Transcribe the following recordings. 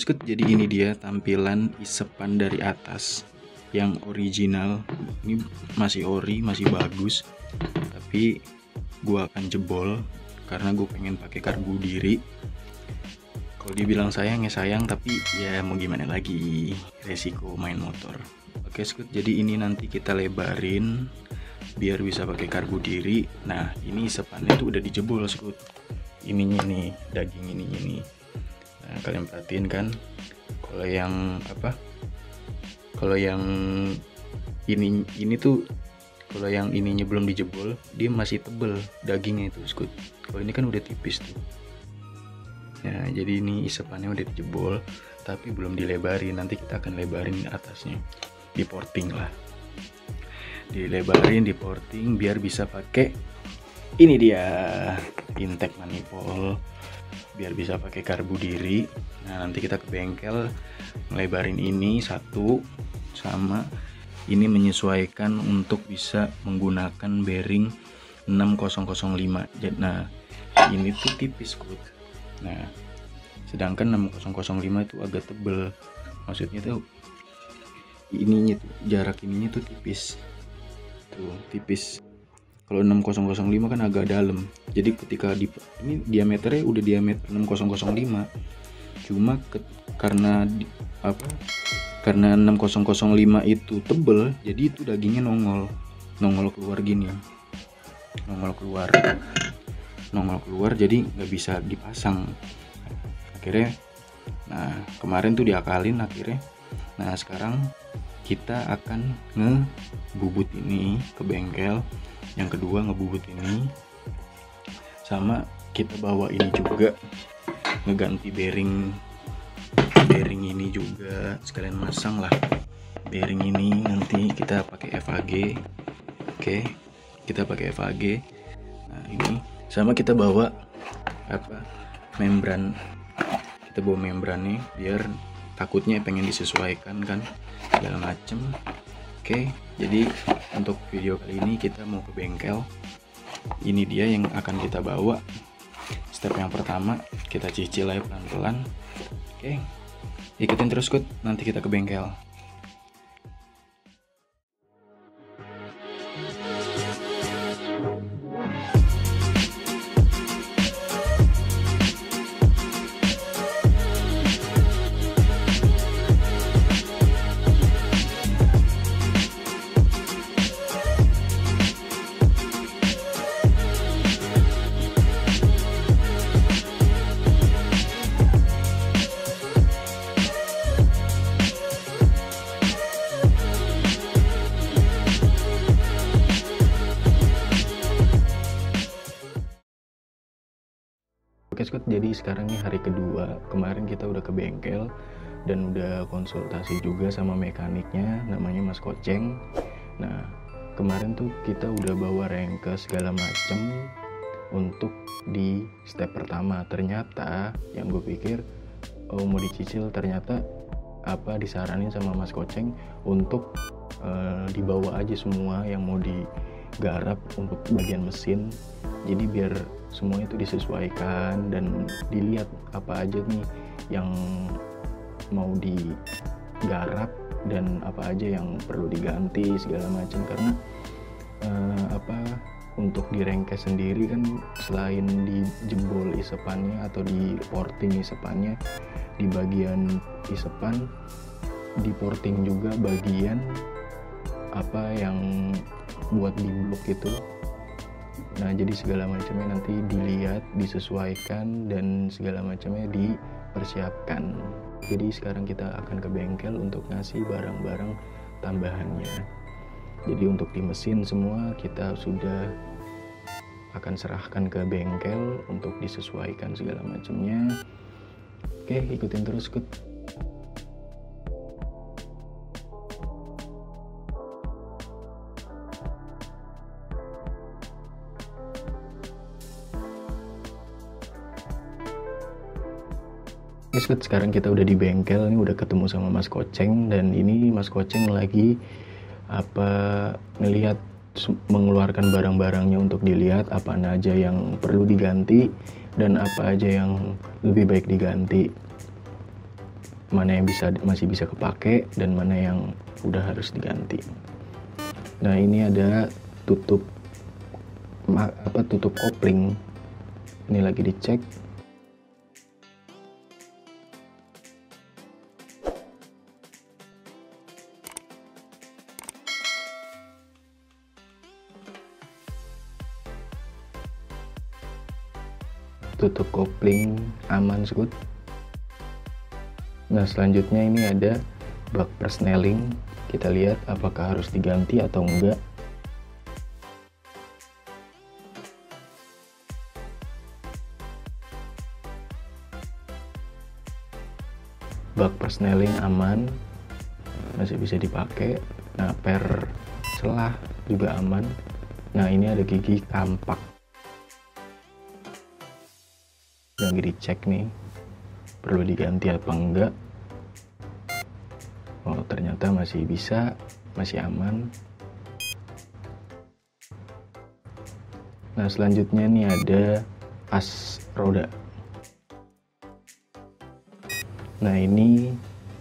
Skut, jadi ini dia tampilan isepan dari atas yang original. Ini masih ori, masih bagus, tapi gua akan jebol karena gue pengen pakai karbu diri. Kalau dibilang sayang ya sayang, tapi ya mau gimana lagi, resiko main motor. Oke Skut, jadi ini nanti kita lebarin biar bisa pakai karbu diri. Nah ini isepannya tuh udah dijebol Skut, ininya nih, daging ininya nih. Nah kalian perhatiin kan, kalau yang kalau yang ini tuh, kalau yang ininya belum dijebol, dia masih tebel dagingnya itu Skut. Kalau ini kan udah tipis tuh. Nah jadi ini isepannya udah dijebol tapi belum dilebarin. Nanti kita akan lebarin atasnya, di porting lah, dilebarin, di porting biar bisa pakai ini dia intake manifold, biar bisa pakai karbu diri. Nah nanti kita ke bengkel ngelebarin ini satu, sama ini menyesuaikan untuk bisa menggunakan bearing 6005. Nah ini tuh tipis Skut. Nah sedangkan 6005 itu agak tebel, maksudnya tuh ininya tuh, jarak ininya tuh tipis tuh, tipis. Kalau 6005 kan agak dalam, jadi ketika ini diameternya udah diameter 6005, cuma karena karena 6005 itu tebel, jadi itu dagingnya nongol keluar gini ya, nongol keluar, jadi nggak bisa dipasang akhirnya. Nah kemarin tuh diakalin akhirnya. Nah sekarang kita akan ngebubut ini ke bengkel. Yang kedua ngebubut ini, sama kita bawa ini juga, ngeganti bearing ini juga, sekalian masang lah bearing ini. Nanti kita pakai FAG. Oke, kita pakai FAG. Nah ini sama kita bawa membran, kita bawa membran nih biar takutnya pengen disesuaikan kan segala macem. Oke, jadi untuk video kali ini kita mau ke bengkel. Ini dia yang akan kita bawa. Step yang pertama kita cicil aja pelan-pelan. Oke, ikutin terus Skut, nanti kita ke bengkel. Oke Skut, jadi sekarang nih hari kedua. Kemarin kita udah ke bengkel dan udah konsultasi juga sama mekaniknya, namanya Mas Koceng. Nah kemarin tuh kita udah bawa rengke segala macem untuk di step pertama. Ternyata yang gue pikir mau dicicil, ternyata disaranin sama Mas Koceng untuk dibawa aja semua yang mau digarap untuk bagian mesin. Jadi biar semuanya itu disesuaikan dan dilihat apa aja nih yang mau digarap dan apa aja yang perlu diganti segala macam. Karena untuk di rengke sendiri kan, selain dijebol isepannya atau di porting isepannya, di bagian isepan di porting juga bagian yang buat di blok itu. Nah jadi segala macamnya nanti dilihat, disesuaikan, dan segala macamnya dipersiapkan. Jadi sekarang kita akan ke bengkel untuk ngasih barang-barang tambahannya. Jadi untuk di mesin semua kita sudah akan serahkan ke bengkel untuk disesuaikan segala macamnya. Oke, ikutin terus Skut. Skut, sekarang kita udah di bengkel, ini udah ketemu sama Mas Koceng, dan ini Mas Koceng lagi ngelihat, mengeluarkan barang-barangnya untuk dilihat apa aja yang perlu diganti dan apa aja yang lebih baik diganti. mana yang masih bisa kepake dan mana yang udah harus diganti. Nah, ini ada tutup kopling. Ini lagi dicek. Tutup kopling aman, Skut. Nah, selanjutnya ini ada bak persneling. Kita lihat apakah harus diganti atau enggak. Bak persneling aman, masih bisa dipakai. Nah, per selah juga aman. Nah, ini ada gigi kampak. Lagi dicek nih, perlu diganti apa enggak. Oh, ternyata masih bisa, masih aman. Nah, selanjutnya nih ada as roda. Nah, ini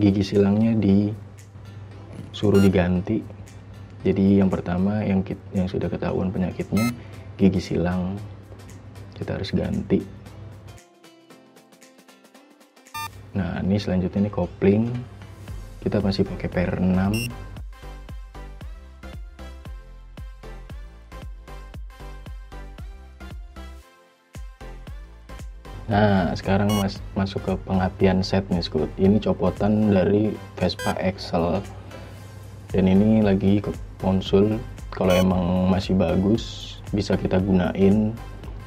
gigi silangnya disuruh diganti. Jadi yang pertama yang sudah ketahuan penyakitnya gigi silang, kita harus ganti. Nah, ini selanjutnya nih kopling, kita masih pakai per 6. Nah, sekarang masuk ke pengapian set nih, Skut. Ini copotan dari Vespa Excel, dan ini lagi ke konsul. Kalau emang masih bagus bisa kita gunain,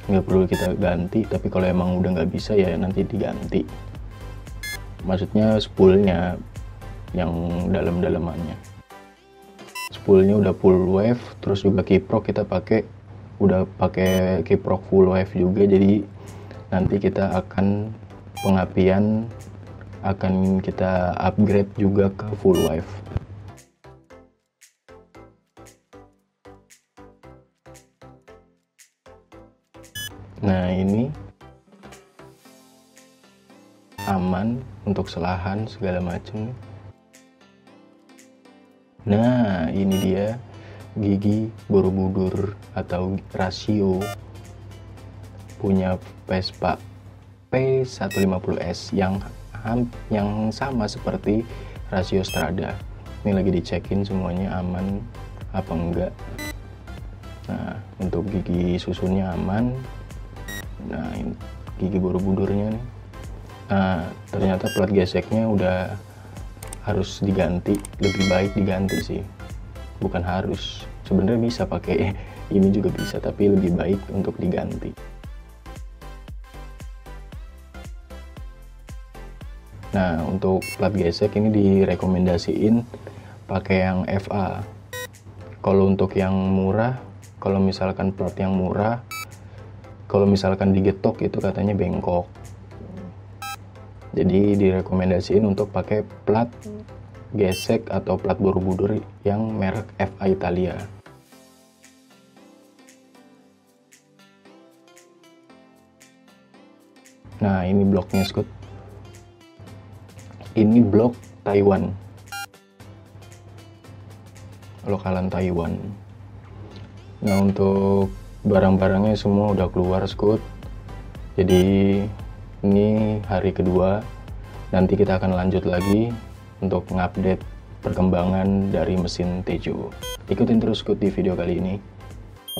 nggak perlu kita ganti. Tapi kalau emang udah nggak bisa ya nanti diganti. Maksudnya spoolnya yang dalam-dalamannya. Spoolnya udah full wave, terus juga kiprok kita udah pakai kiprok full wave juga. Jadi nanti kita akan pengapian akan kita upgrade juga ke full wave. Nah, ini aman untuk selahan segala macam. Nah, ini dia gigi Borobudur atau rasio punya Vespa P150S yang sama seperti rasio Strada. Ini lagi dicekin semuanya aman apa enggak. Nah, untuk gigi susunnya aman. Nah, ini gigi Borobudurnya nih. Nah, ternyata plat geseknya udah harus diganti. Lebih baik diganti sih, bukan harus. Sebenarnya bisa pakai ini juga bisa, tapi lebih baik untuk diganti. Nah, untuk plat gesek ini direkomendasiin pakai yang FA. Kalau untuk yang murah, kalau misalkan plat yang murah, kalau misalkan digetok itu katanya bengkok. Jadi direkomendasiin untuk pakai plat gesek atau plat Borobudur yang merek FA Italia. Nah, ini bloknya, Skut. Ini blok Taiwan, lokalan Taiwan. Nah, untuk barang-barangnya semua udah keluar, Skut. Jadi ini hari kedua, nanti kita akan lanjut lagi untuk mengupdate perkembangan dari mesin Tejo. Ikutin terus, Skut, di video kali ini.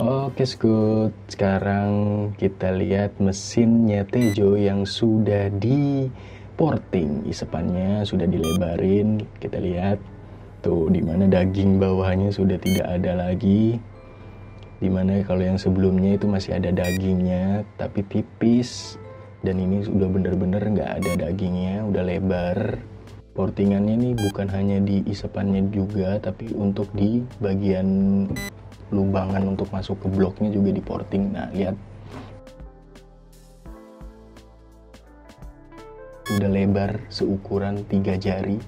Oke, Skut, sekarang kita lihat mesinnya Tejo yang sudah di porting. Isepannya sudah dilebarin. Kita lihat tuh, dimana daging bawahnya sudah tidak ada lagi. Dimana kalau yang sebelumnya itu masih ada dagingnya tapi tipis, dan ini sudah bener-bener nggak ada dagingnya, udah lebar. Portingannya nih bukan hanya di isepannya juga, tapi untuk di bagian lubangan untuk masuk ke bloknya juga di porting. Nah, lihat, udah lebar seukuran 3 jari.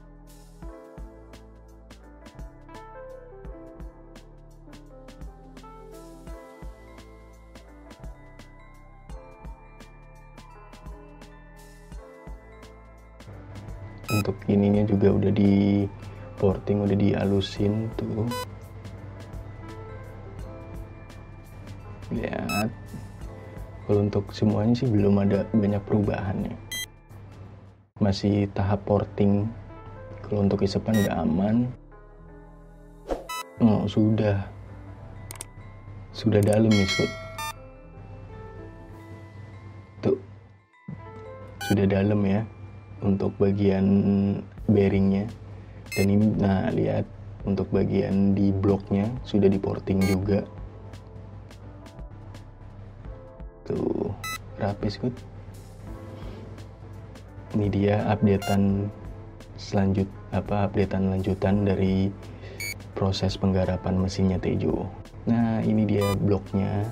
Untuk juga udah di porting, udah dihalusin tuh. Lihat, kalau untuk semuanya sih belum ada banyak perubahan ya, masih tahap porting. Kalau untuk isepan udah aman. Oh, sudah dalam nih Scott. Tuh, sudah dalam ya untuk bagian bearingnya. Dan ini, nah lihat, untuk bagian di bloknya sudah di porting juga. Tuh, rapi Scott. Ini dia updatean lanjutan dari proses penggarapan mesinnya Tejo. Nah, ini dia bloknya.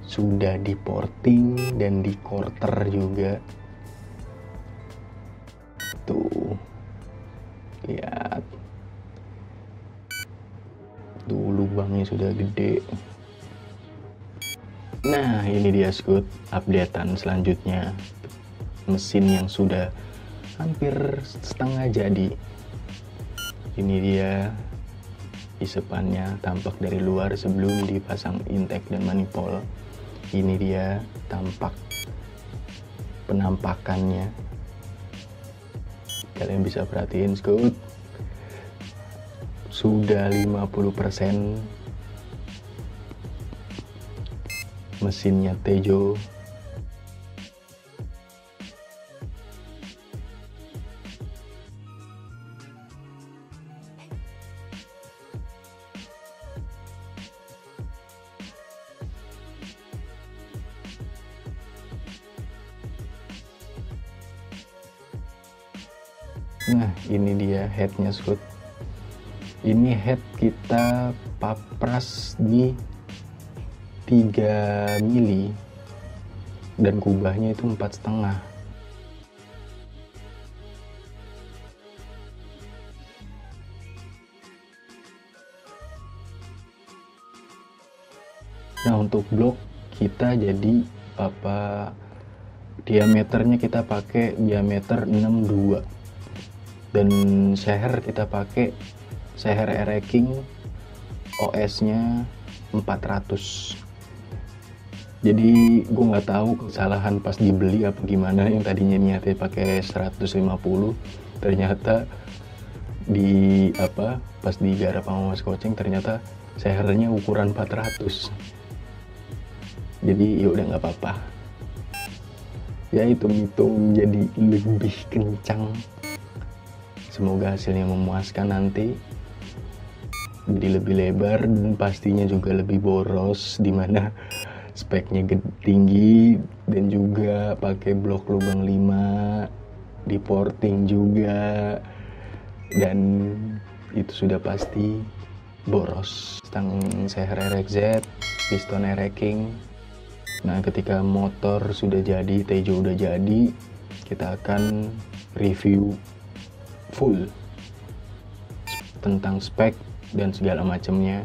Sudah di porting dan di quarter juga. Tuh. Lihat. Tuh, lubangnya sudah gede. Nah, ini dia Scott, updatean selanjutnya. Mesin yang sudah hampir setengah jadi. Ini dia isepannya tampak dari luar sebelum dipasang intake dan manifold. Ini dia tampak penampakannya. Kalian bisa perhatiin Scott, sudah 50% mesinnya Tejo. Nah, ini dia headnya Scott. Ini head kita papras di 3 mili dan kubahnya itu 4,5. Nah, untuk blok kita jadi diameternya kita pakai diameter 62. Dan seher kita pakai seher Ereking, OS-nya 400. Jadi gue nggak tahu kesalahan pas dibeli apa gimana, yang tadinya niatnya pakai 150, ternyata pas digarap sama Mas Koceng ternyata sehernya ukuran 400. Jadi ya udah nggak apa-apa. Ya hitung-hitung jadi lebih kencang. Semoga hasilnya memuaskan nanti, jadi lebih lebar dan pastinya juga lebih boros, dimana speknya tinggi dan juga pakai blok lubang 5, di porting juga, dan itu sudah pasti boros. Stang seher RXZ, piston Ereking. Nah, ketika motor sudah jadi, Tejo udah jadi, kita akan review full tentang spek dan segala macamnya.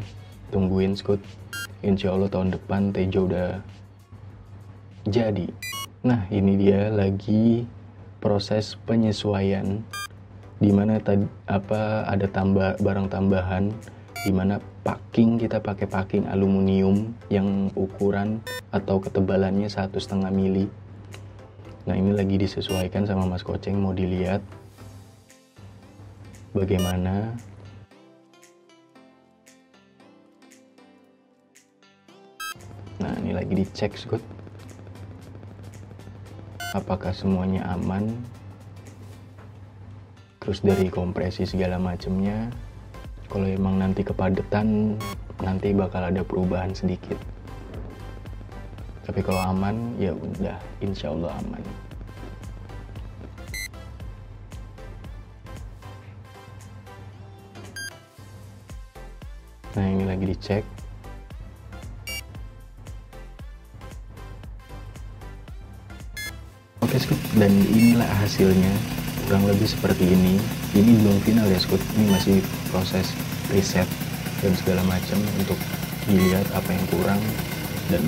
Tungguin Scott, insya Allah tahun depan Tejo udah jadi. Nah, ini dia lagi proses penyesuaian, dimana ada barang tambahan, dimana kita pakai packing aluminium yang ukuran atau ketebalannya 1,5 mili. Nah, ini lagi disesuaikan sama Mas Koceng, mau dilihat bagaimana. Nah, ini lagi dicek Scott, apakah semuanya aman, terus dari kompresi segala macamnya. Kalau emang nanti kepadatan, nanti bakal ada perubahan sedikit. Tapi kalau aman, ya udah, insya Allah aman. Nah, ini lagi dicek. Oke Scott, dan inilah hasilnya, kurang lebih seperti ini. Ini belum final ya Scott, ini masih proses riset dan segala macam untuk dilihat apa yang kurang dan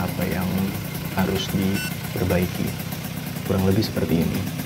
apa yang harus diperbaiki. Kurang lebih seperti ini.